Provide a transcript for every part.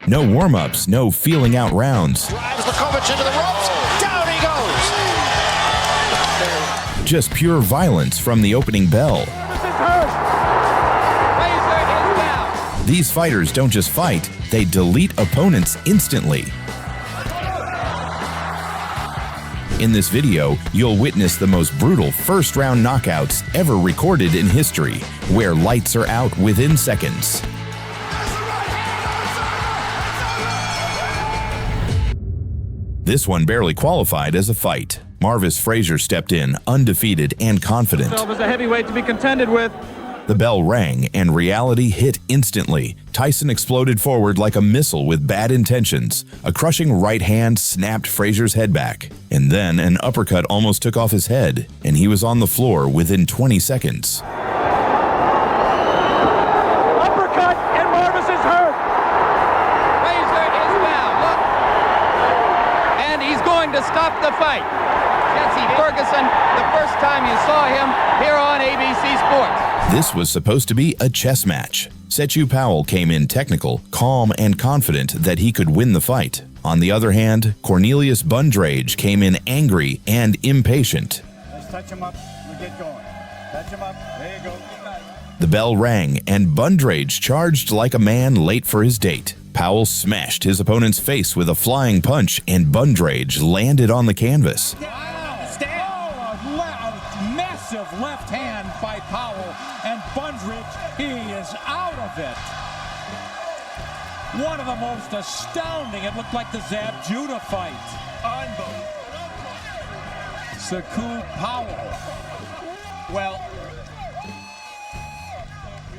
No warm-ups, no feeling out rounds. Drives Liakovic into the ropes. Down he goes. Just pure violence from the opening bell. These fighters don't just fight, they delete opponents instantly. In this video, you'll witness the most brutal first-round knockouts ever recorded in history, where lights are out within seconds. This one barely qualified as a fight. Marvis Frasier stepped in, undefeated and confident. Was a heavyweight to be contended with. The bell rang and reality hit instantly. Tyson exploded forward like a missile with bad intentions. A crushing right hand snapped Frasier's head back. And then an uppercut almost took off his head, and he was on the floor within 20 seconds. Uppercut, and Marvis is hurt. Frazier is down. Look. And he's going to stop the fight. Jesse Ferguson, the first time you saw him here on ABC Sports. This was supposed to be a chess match. Powell came in technical, calm, and confident that he could win the fight. On the other hand, Cornelius Bundrage came in angry and impatient. Let's touch him up. We get going. Touch him up. There you go. The bell rang, and Bundrage charged like a man late for his date. Powell smashed his opponent's face with a flying punch, and Bundrage landed on the canvas. Massive left hand by Powell, and Bundrage, he is out of it. One of the most astounding, it looked like the Sapp Judah fight. Unbelievable. Saku Powell. Well,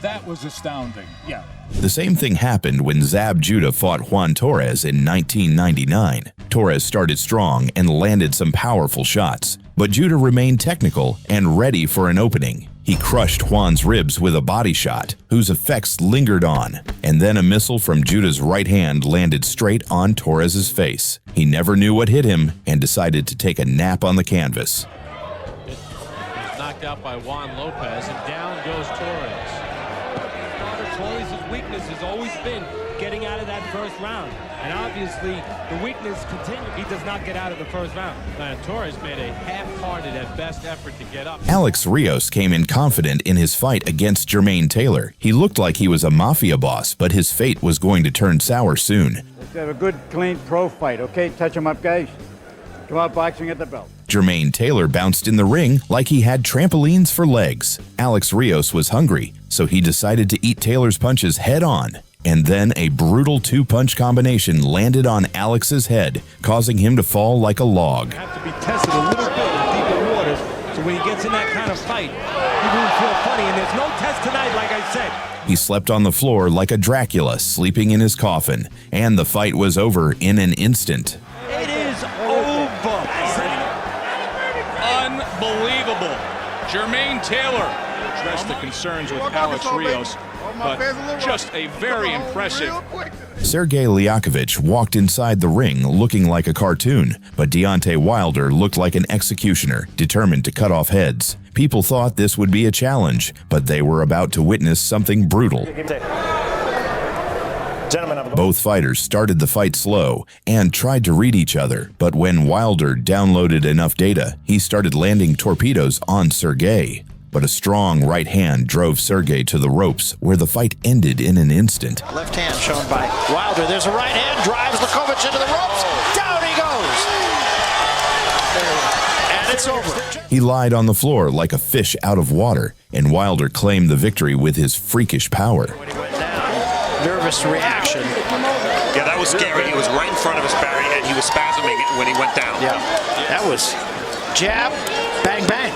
that was astounding, yeah. The same thing happened when Sapp Judah fought Juan Torres in 1999. Torres started strong and landed some powerful shots, but Judah remained technical and ready for an opening. He crushed Juan's ribs with a body shot, whose effects lingered on, and then a missile from Judah's right hand landed straight on Torres's face. He never knew what hit him and decided to take a nap on the canvas. He's knocked out by Juan Lopez, and down goes Torres. Torres' weakness has always been getting out of that first round. And obviously, the weakness continued. He does not get out of the first round. Torres made a half-hearted at best effort to get up. Alex Rios came in confident in his fight against Jermaine Taylor. He looked like he was a mafia boss, but his fate was going to turn sour soon. Let's have a good, clean pro fight, okay? Touch him up, guys. Come out boxing at the belt. Jermaine Taylor bounced in the ring like he had trampolines for legs. Alex Rios was hungry, so he decided to eat Taylor's punches head-on. And then a brutal two-punch combination landed on Alex's head, causing him to fall like a log. Have to be tested a little bit in deeper waters, so when he gets in that kind of fight, he won't feel funny. And there's no test tonight, like I said. He slept on the floor like a Dracula sleeping in his coffin, and the fight was over in an instant. It is over. Unbelievable. Jermaine Taylor addressed the concerns with Alex Rios, but just a very impressive. Sergey Liakovic walked inside the ring looking like a cartoon, but Deontay Wilder looked like an executioner, determined to cut off heads. People thought this would be a challenge, but they were about to witness something brutal. Both fighters started the fight slow and tried to read each other, but when Wilder downloaded enough data, he started landing torpedoes on Sergey. But a strong right hand drove Sergey to the ropes, where the fight ended in an instant. Left hand shown by Wilder. There's a right hand, drives Liakovic into the ropes. Down he goes. And it's over. He lied on the floor like a fish out of water, and Wilder claimed the victory with his freakish power. When he went down, nervous reaction. Yeah, that was scary. He was right in front of his Barry, and he was spasming when he went down. Yeah, that was jab, bang, bang.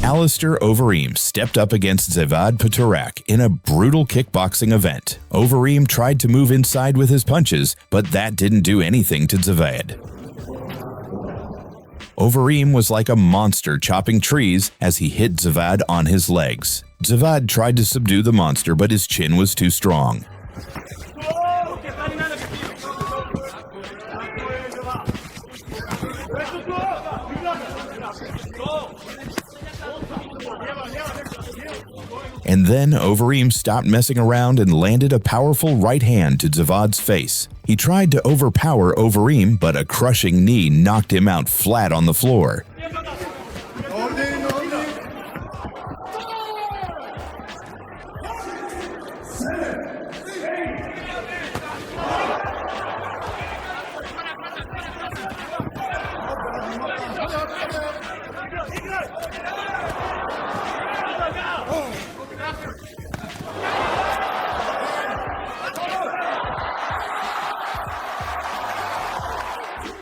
Alistair Overeem stepped up against Zavad Purak in a brutal kickboxing event. Overeem tried to move inside with his punches, but that didn't do anything to Zavad. Overeem was like a monster chopping trees as he hit Zavad on his legs. Zavad tried to subdue the monster, but his chin was too strong. And then Overeem stopped messing around and landed a powerful right hand to Zavad's face. He tried to overpower Overeem, but a crushing knee knocked him out flat on the floor.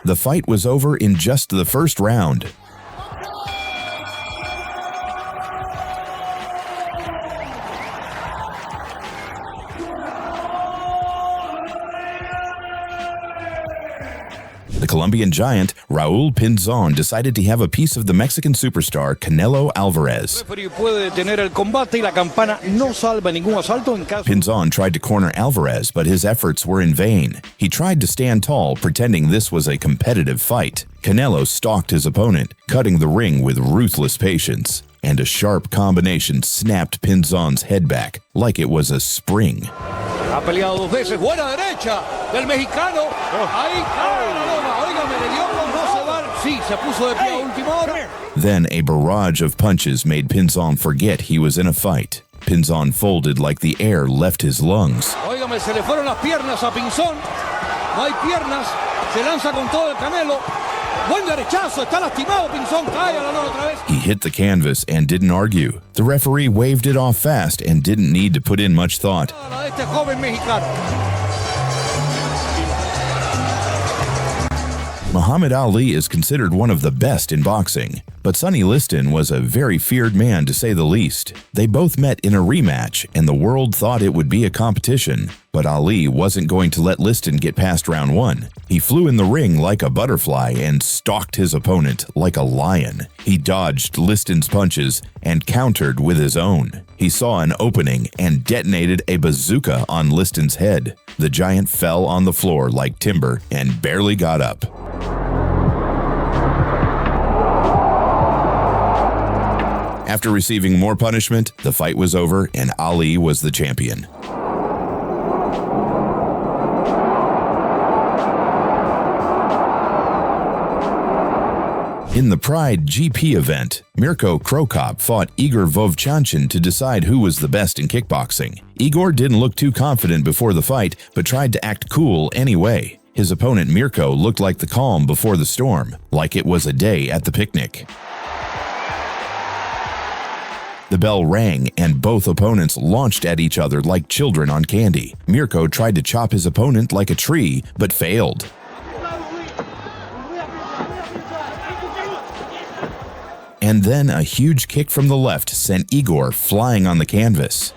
The fight was over in just the first round. The Colombian giant Raúl Pinzon decided to have a piece of the Mexican superstar Canelo Alvarez. Pinzon tried to corner Alvarez, but his efforts were in vain. He tried to stand tall, pretending this was a competitive fight. Canelo stalked his opponent, cutting the ring with ruthless patience, and a sharp combination snapped Pinzon's head back like it was a spring. Ha peleado dos veces, buena derecha del mexicano. Ahí cae la loma. Óigame, le dio con no se va. Sí, se puso de pie a última hora. Then a barrage of punches made Pinzon forget he was in a fight. Pinzon folded like the air left his lungs. Óigame, se le fueron las piernas a Pinzon. No hay piernas. Se lanza con todo el Canelo. Buen derechazo, está lastimado Pinzon, cae a la lona otra vez. He hit the canvas and didn't argue. The referee waved it off fast and didn't need to put in much thought. Este joven mexicano. Muhammad Ali is considered one of the best in boxing, but Sonny Liston was a very feared man to say the least. They both met in a rematch, and the world thought it would be a competition. But Ali wasn't going to let Liston get past round one. He flew in the ring like a butterfly and stalked his opponent like a lion. He dodged Liston's punches and countered with his own. He saw an opening and detonated a bazooka on Liston's head. The giant fell on the floor like timber and barely got up. After receiving more punishment, the fight was over and Ali was the champion. In the Pride GP event, Mirko Crocop fought Igor Vovchanchyn to decide who was the best in kickboxing. Igor didn't look too confident before the fight, but tried to act cool anyway. His opponent Mirko looked like the calm before the storm, like it was a day at the picnic. The bell rang and both opponents launched at each other like children on candy. Mirko tried to chop his opponent like a tree, but failed. And then a huge kick from the left sent Igor flying on the canvas.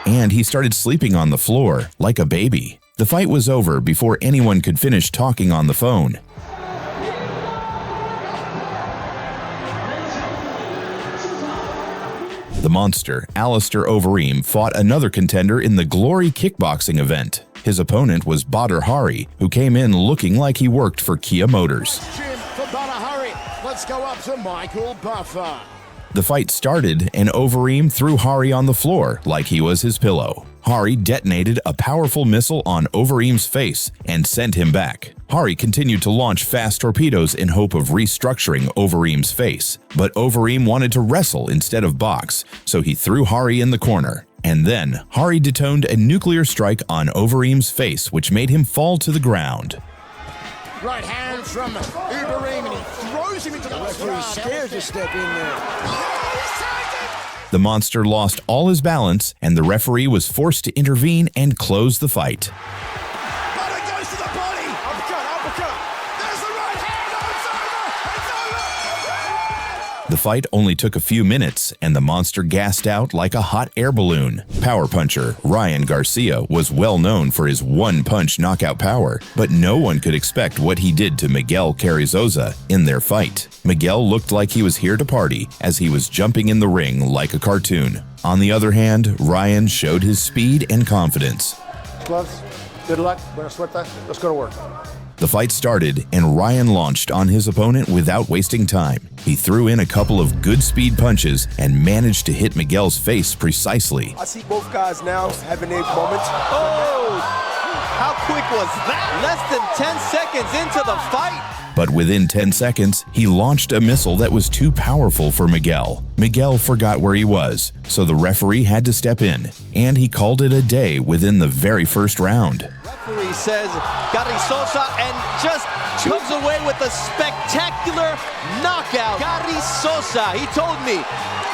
And he started sleeping on the floor like a baby. The fight was over before anyone could finish talking on the phone. The monster, Alistair Overeem, fought another contender in the Glory kickboxing event. His opponent was Badr Hari, who came in looking like he worked for Kia Motors. Let's go up to Michael Buffer. The fight started and Overeem threw Hari on the floor like he was his pillow. Hari detonated a powerful missile on Overeem's face and sent him back. Hari continued to launch fast torpedoes in hope of restructuring Overeem's face, but Overeem wanted to wrestle instead of box, so he threw Hari in the corner. And then Hari detoned a nuclear strike on Overeem's face, which made him fall to the ground. Right hand from Overeem, and he throws him into the referee. He's scared to step in there. The monster lost all his balance, and the referee was forced to intervene and close the fight. But it goes to the body. Uppercut. There's the right hand. It's over. The fight only took a few minutes, and the monster gassed out like a hot air balloon. Power puncher Ryan Garcia was well known for his one-punch knockout power, but no one could expect what he did to Miguel Kerisoza in their fight. Miguel looked like he was here to party as he was jumping in the ring like a cartoon. On the other hand, Ryan showed his speed and confidence. Gloves, good luck, buena suerte, let's go to work. The fight started, and Ryan launched on his opponent without wasting time. He threw in a couple of good speed punches and managed to hit Miguel's face precisely. I see both guys now having their moments. Oh! How quick was that? Less than 10 seconds into the fight. But within 10 seconds, he launched a missile that was too powerful for Miguel. Miguel forgot where he was, so the referee had to step in, and he called it a day within the very first round. Referee says Kerisoza and just comes away with a spectacular knockout. Kerisoza, he told me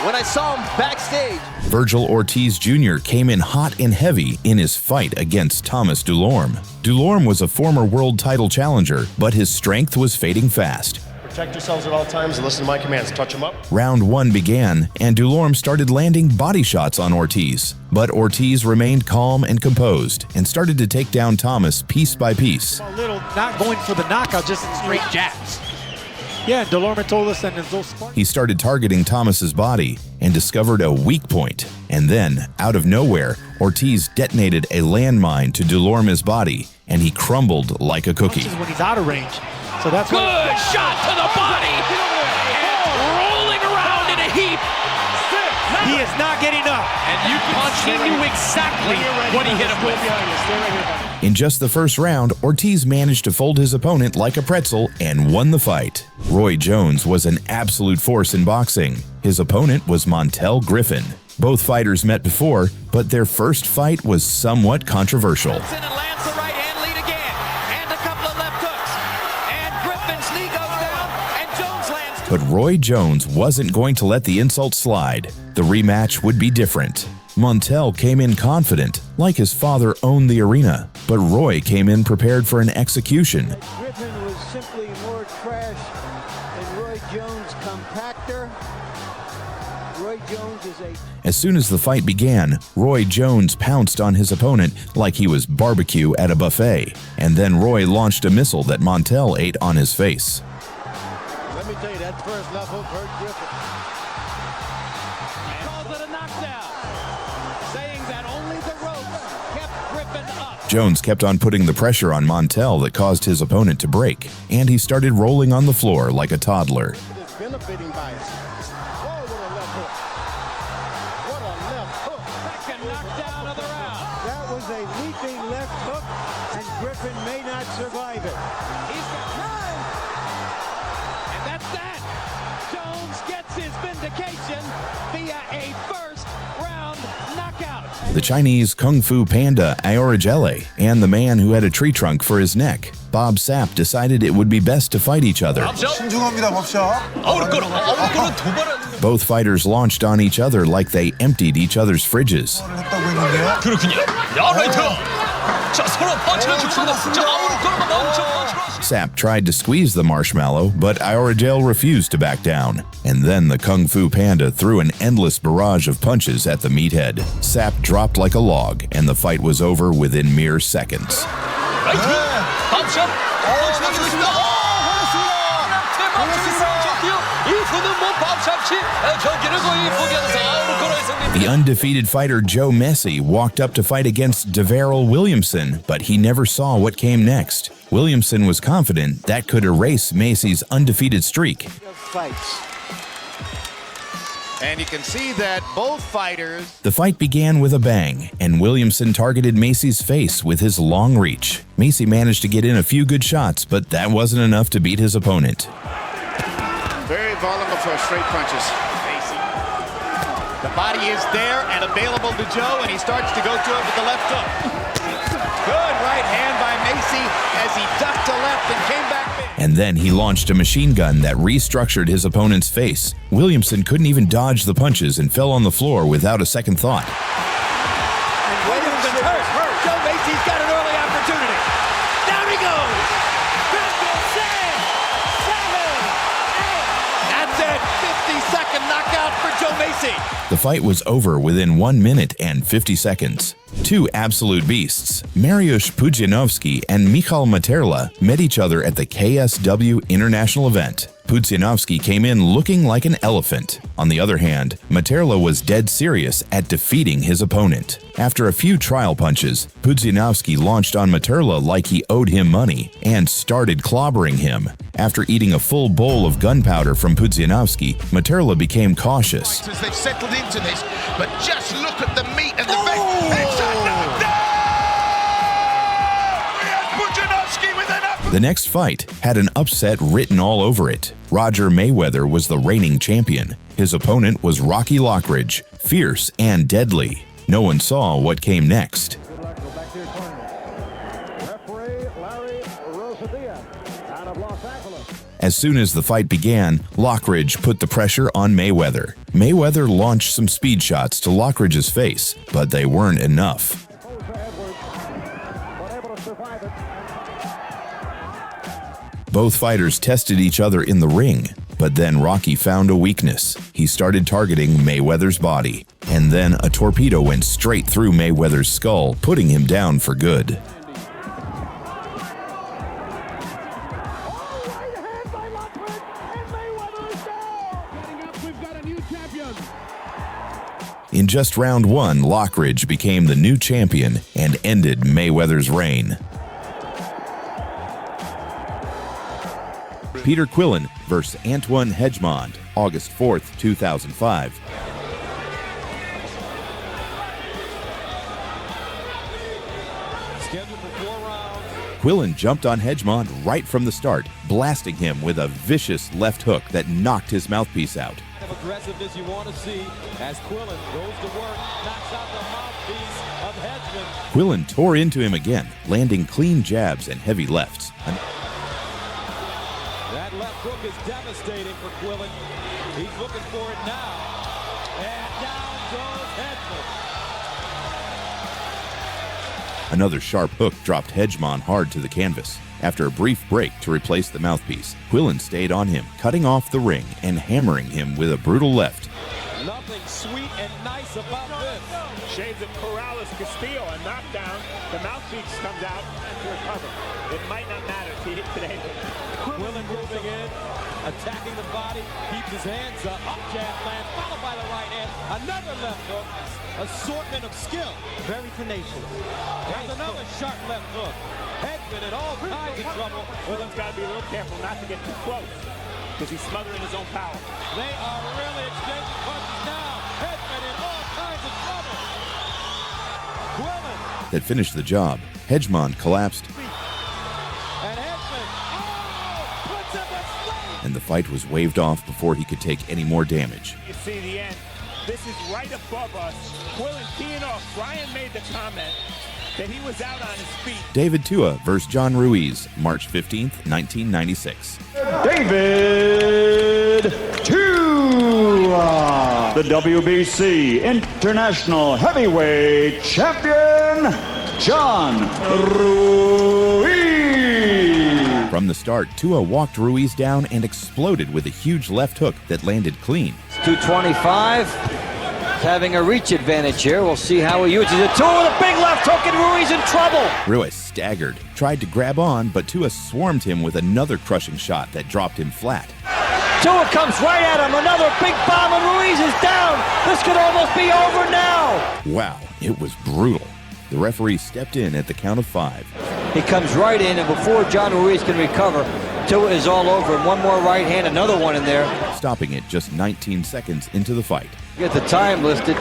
when I saw him backstage. Virgil Ortiz Jr. came in hot and heavy in his fight against Thomas Dulorme. Dulorme was a former world title challenger, but his strength was fading fast. Protect yourselves at all times and listen to my commands. Touch him up. Round 1 began, and Dulorme started landing body shots on Ortiz. But Ortiz remained calm and composed and started to take down Thomas piece by piece. A little not going for the knockout, just in straight jabs. Yeah, Dulorme told us that in those spots. He started targeting Thomas's body and discovered a weak point. And then, out of nowhere, Ortiz detonated a landmine to Dulorme's body, and he crumbled like a cookie. When he's out of range. So that's good shot to the body and rolling around in a heap. He is not getting up. And you knew exactly what he hit him with. In just the first round, Ortiz managed to fold his opponent like a pretzel and won the fight. Roy Jones was an absolute force in boxing. His opponent was Montel Griffin. Both fighters met before, but their first fight was somewhat controversial. But Roy Jones wasn't going to let the insult slide. The rematch would be different. Montel came in confident, like his father owned the arena, but Roy came in prepared for an execution. Griffin was simply more trash than Roy Jones, compactor. Roy Jones is a... As soon as the fight began, Roy Jones pounced on his opponent like he was barbecue at a buffet, and then Roy launched a missile that Montel ate on his face. Let me tell you, that first left hook hurt Griffin. He calls it a knockdown, saying that only the ropes kept Griffin up. Jones kept on putting the pressure on Montel that caused his opponent to break, and he started rolling on the floor like a toddler. It's benefiting bias. Oh, what a left hook. What a left hook. Second knockdown of the round. That was a leaping left hook, and Griffin may not survive it. He's got time. And that's that. Jones gets his vindication via a first round knockout. The Chinese Kung Fu panda Aorigele and the man who had a tree trunk for his neck, Bob Sapp, decided it would be best to fight each other. Both fighters launched on each other like they emptied each other's fridges. Sapp tried to squeeze the marshmallow, but Aorigele refused to back down. And then the Kung Fu Panda threw an endless barrage of punches at the meathead. Sapp dropped like a log, and the fight was over within mere seconds. The undefeated fighter Joe Mesi walked up to fight against Deverell Williamson, but he never saw what came next. Williamson was confident that could erase Mesi's undefeated streak. And you can see that both fighters... The fight began with a bang, and Williamson targeted Mesi's face with his long reach. Mesi managed to get in a few good shots, but that wasn't enough to beat his opponent. Very vulnerable for straight punches. The body is there and available to Joe, and he starts to go to it with the left hook. Good right hand by Mesi as he ducked to left and came back big. And then he launched a machine gun that restructured his opponent's face. Williamson couldn't even dodge the punches and fell on the floor without a second thought. And Williamson's hurt. Joe Mesi's got an early opportunity. Down he goes. 6, 7, 8. That's it. 50-second knockout for Joe Mesi. The fight was over within 1 minute and 50 seconds. Two absolute beasts, Mariusz Pudzianowski and Michal Materla, met each other at the KSW International event. Pudzianowski came in looking like an elephant. On the other hand, Materla was dead serious at defeating his opponent. After a few trial punches, Pudzianowski launched on Materla like he owed him money and started clobbering him. After eating a full bowl of gunpowder from Pudzianowski, Materla became cautious. They've settled into this, but just look at the meat and the vein. It's a knockdown! Pudzianowski with an up. The next fight had an upset written all over it. Roger Mayweather was the reigning champion. His opponent was Rocky Lockidge, fierce and deadly. No one saw what came next. As soon as the fight began, Lockidge put the pressure on Mayweather. Mayweather launched some speed shots to Lockridge's face, but they weren't enough. Both fighters tested each other in the ring, but then Rocky found a weakness. He started targeting Mayweather's body, and then a torpedo went straight through Mayweather's skull, putting him down for good. In just round one, Lockidge became the new champion and ended Mayweather's reign. Peter Quillin vs. Antoine Hedgemond, August 4th, 2005. Scheduled for 4 rounds. Quillin jumped on Hedgemond right from the start, blasting him with a vicious left hook that knocked his mouthpiece out. Aggressiveness you want to see as Quillin goes to work, knocks out the mouthpiece of Hedgemond. Quillin tore into him again, landing clean jabs and heavy lefts. That left hook is devastating for Quillin. He's looking for it now. And down goes Hedgemond. Another sharp hook dropped Hedgemond hard to the canvas. After a brief break to replace the mouthpiece, Quillin stayed on him, cutting off the ring and hammering him with a brutal left. Nothing sweet and nice about this. Shades of Corrales Castillo, a knockdown. The mouthpiece comes out to recover. It might not matter to hit today. Quillin moving in, attacking the body, keeps his hands up jab lands, followed by the right hand, another left hook, assortment of skill. Very tenacious. There's another sharp left hook. Hedgemond in all kinds of trouble. Quillin's got to be a little careful not to get too close, because he's smothering his own power. They are really exchanging punches now. Hedgemond in all kinds of trouble. Quillin. That finished the job. Hedgemond collapsed, and the fight was waved off before he could take any more damage. You see the end. This is right above us. Quillin teeing off. Brian made the comment that he was out on his feet. David Tua vs. John Ruiz, March 15th, 1996. David Tua, the WBC International Heavyweight Champion, John Ruiz. From the start, Tua walked Ruiz down and exploded with a huge left hook that landed clean. 225, having a reach advantage here. We'll see how he uses it. Tua with a big left hook and Ruiz in trouble. Ruiz staggered, tried to grab on, but Tua swarmed him with another crushing shot that dropped him flat. Tua comes right at him, another big bomb, and Ruiz is down. This could almost be over now. Wow, it was brutal. The referee stepped in at the count of 5. He comes right in, and before John Ruiz can recover, Tua is all over him. One more right hand, another one in there. Stopping it just 19 seconds into the fight. Get the time listed.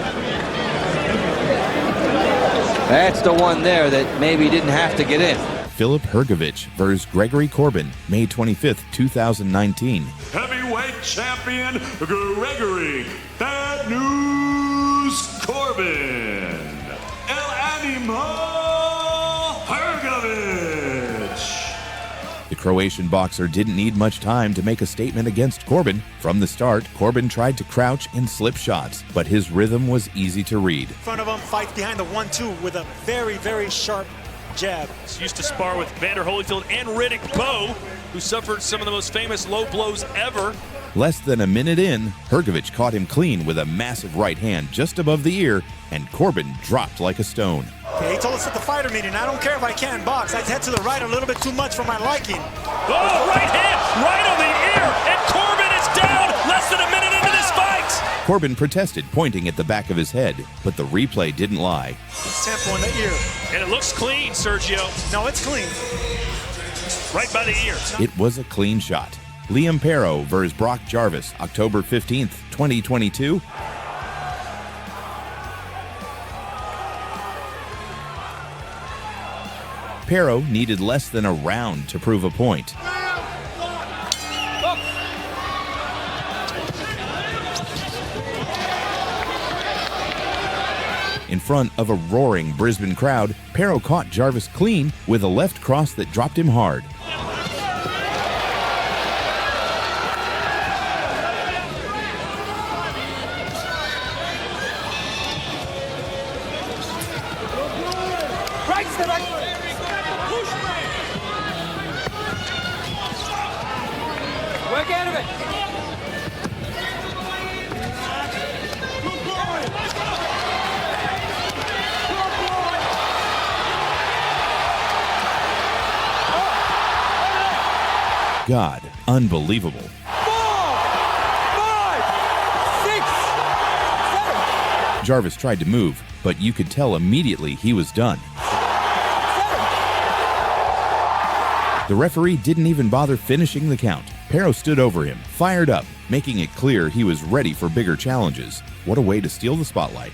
That's the one there that maybe didn't have to get in. Philip Hrgovic vs. Gregory Corbin, May 25th, 2019. Heavyweight champion Gregory Bad News Corbin. El Animo Hrgovic. The Croatian boxer didn't need much time to make a statement against Corbin. From the start, Corbin tried to crouch and slip shots, but his rhythm was easy to read. In front of him, fights behind the 1-2 with a very, very sharp jab. He used to spar with Vander Holyfield and Riddick Bowe, who suffered some of the most famous low blows ever. Less than a minute in, Hrgovic caught him clean with a massive right hand just above the ear, and Corbin dropped like a stone. Okay, he told us at the fighter meeting, I don't care if I can't box. I head to the right a little bit too much for my liking. Oh, right hand, right on the ear. and Corbin is down less than a minute into this fight. Corbin protested, pointing at the back of his head, but the replay didn't lie. Tempo in the ear. And it looks clean, Sergio. No, it's clean. Right by the ear. It was a clean shot. Liam Perro versus Brock Jarvis, October 15th, 2022. Perro needed less than a round to prove a point. In front of a roaring Brisbane crowd, Perro caught Jarvis clean with a left cross that dropped him hard. Work out of it. God, unbelievable. 4, 5, 6, 7. Jarvis tried to move, but you could tell immediately he was done. The referee didn't even bother finishing the count. Perro stood over him, fired up, making it clear he was ready for bigger challenges. What a way to steal the spotlight.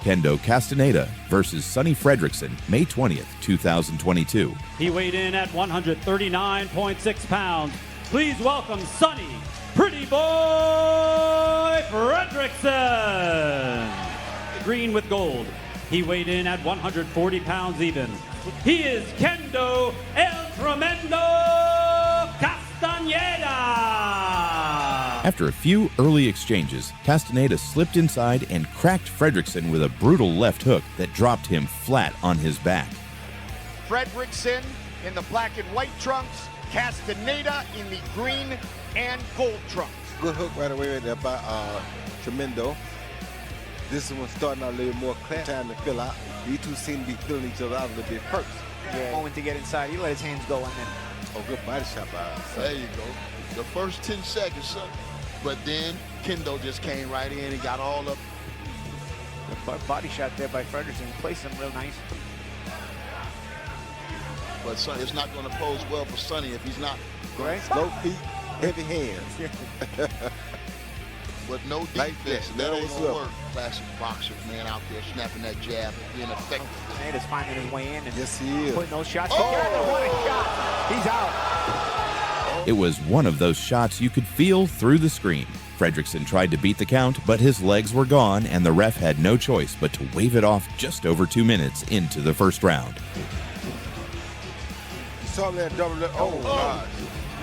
Kendo Castaneda versus Sonny Fredrickson, May 20th, 2022. He weighed in at 139.6 pounds. Please welcome Sonny Pretty Boy Fredrickson. Green with gold. He weighed in at 140 pounds even. He is Kendo El Tremendo Castaneda. After a few early exchanges, Castaneda slipped inside and cracked Fredrickson with a brutal left hook that dropped him flat on his back. Fredrickson in the black and white trunks, Castaneda in the green and gold trunks. Good hook right away there by Tremendo. This one starting out a little more clear, time to fill out. These two seem to be filling each other out a little bit first. Yeah. Moment to get inside, he let his hands go and then. Oh, good body shot by us. There you go. The first 10 seconds, son. But then Kendo just came right in and got all up. The body shot there by Fredrickson placed him real nice. But son, it's not going to pose well for Sonny if he's not. Right? Slow feet, heavy hands. But no defense, that ain't gonna work. Classic boxers, man, out there snapping that jab, being effective. Castaneda's finding his way in and yes, he is. Putting those shots together. What a shot! He's out. It was one of those shots you could feel through the screen. Fredrickson tried to beat the count, but his legs were gone, and the ref had no choice but to wave it off just over 2 minutes into the first round. You saw that double. Oh, God.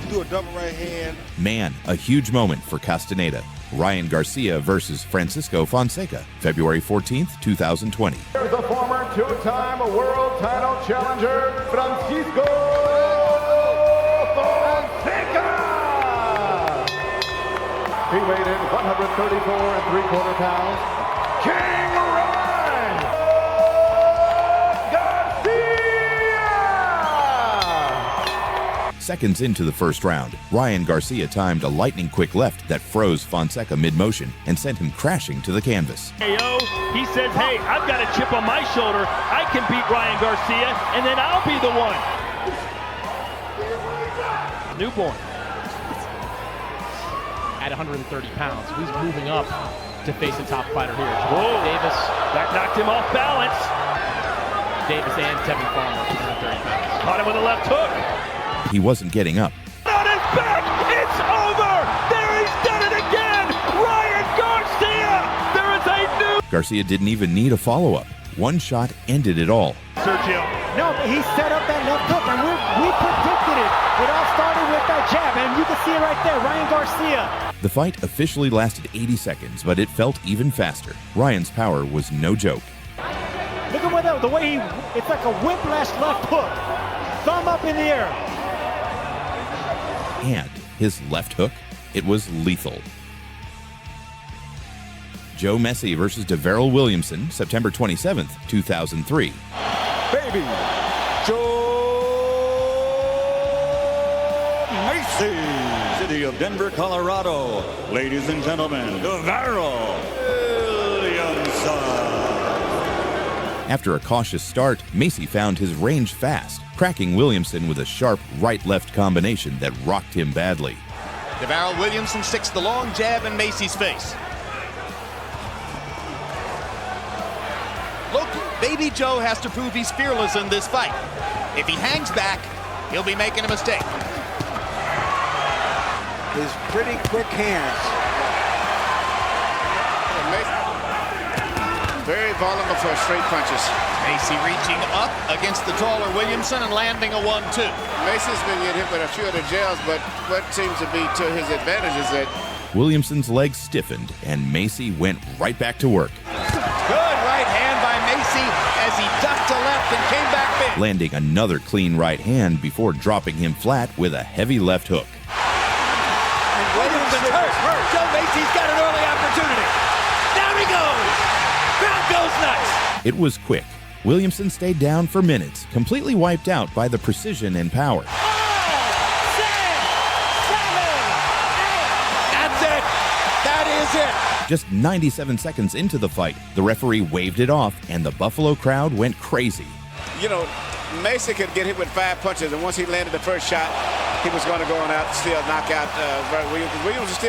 Do a double right hand. Man, a huge moment for Castaneda. Ryan Garcia versus Francisco Fonseca, February 14th, 2020. Here's the former two-time world title challenger, Francisco Fonseca. He weighed in 134 3/4 pounds. King Ryan Garcia. Seconds into the first round, Ryan Garcia timed a lightning-quick left that froze Fonseca mid-motion and sent him crashing to the canvas. He says, hey, I've got a chip on my shoulder. I can beat Ryan Garcia, and then I'll be the one. Newborn. At 130 pounds, he's moving up to face a top fighter here. Whoa. Davis. That knocked him off balance. Davis and Tevin Farmer, 130 pounds. Caught him with a left hook. He wasn't getting up. On his back, it's over! There, he's done it again! Ryan Garcia! There is a new... Garcia didn't even need a follow-up. One shot ended it all. Sergio. No, but he set up that left hook, and we predicted it. It all started with that jab, and you can see it right there, Ryan Garcia. The fight officially lasted 80 seconds, but it felt even faster. Ryan's power was no joke. Look at the way it's like a whiplash left hook. Thumb up in the air. And his left hook, it was lethal. Joe Mesi versus Deverell Williamson, September 27th, 2003. Baby, UFC, city of Denver, Colorado. Ladies and gentlemen, the viral Williamson. After a cautious start, Mesi found his range fast, cracking Williamson with a sharp right-left combination that rocked him badly. DeVarrell Williamson sticks the long jab in Mesi's face. Look, Baby Joe has to prove he's fearless in this fight. If he hangs back, he'll be making a mistake. His pretty quick hands. Very vulnerable for straight punches. Mesi reaching up against the taller Williamson and landing a 1-2. Mesi's been getting hit with a few of the jails, but what seems to be to his advantage is that Williamson's legs stiffened, and Mesi went right back to work. Good right hand by Mesi as he ducked to left and came back big. Landing another clean right hand before dropping him flat with a heavy left hook. And Williamson's hurt. Joe Mesi's got an early opportunity. Down he goes. Crowd goes nuts. It was quick. Williamson stayed down for minutes, completely wiped out by the precision and power. 6, 7, 8. That's it. That is it. Just 97 seconds into the fight, the referee waved it off, and the Buffalo crowd went crazy. you know, Mesi could get hit with 5 punches, and once he landed the first shot, he was going to go on out, still knock out Williams. Williams is still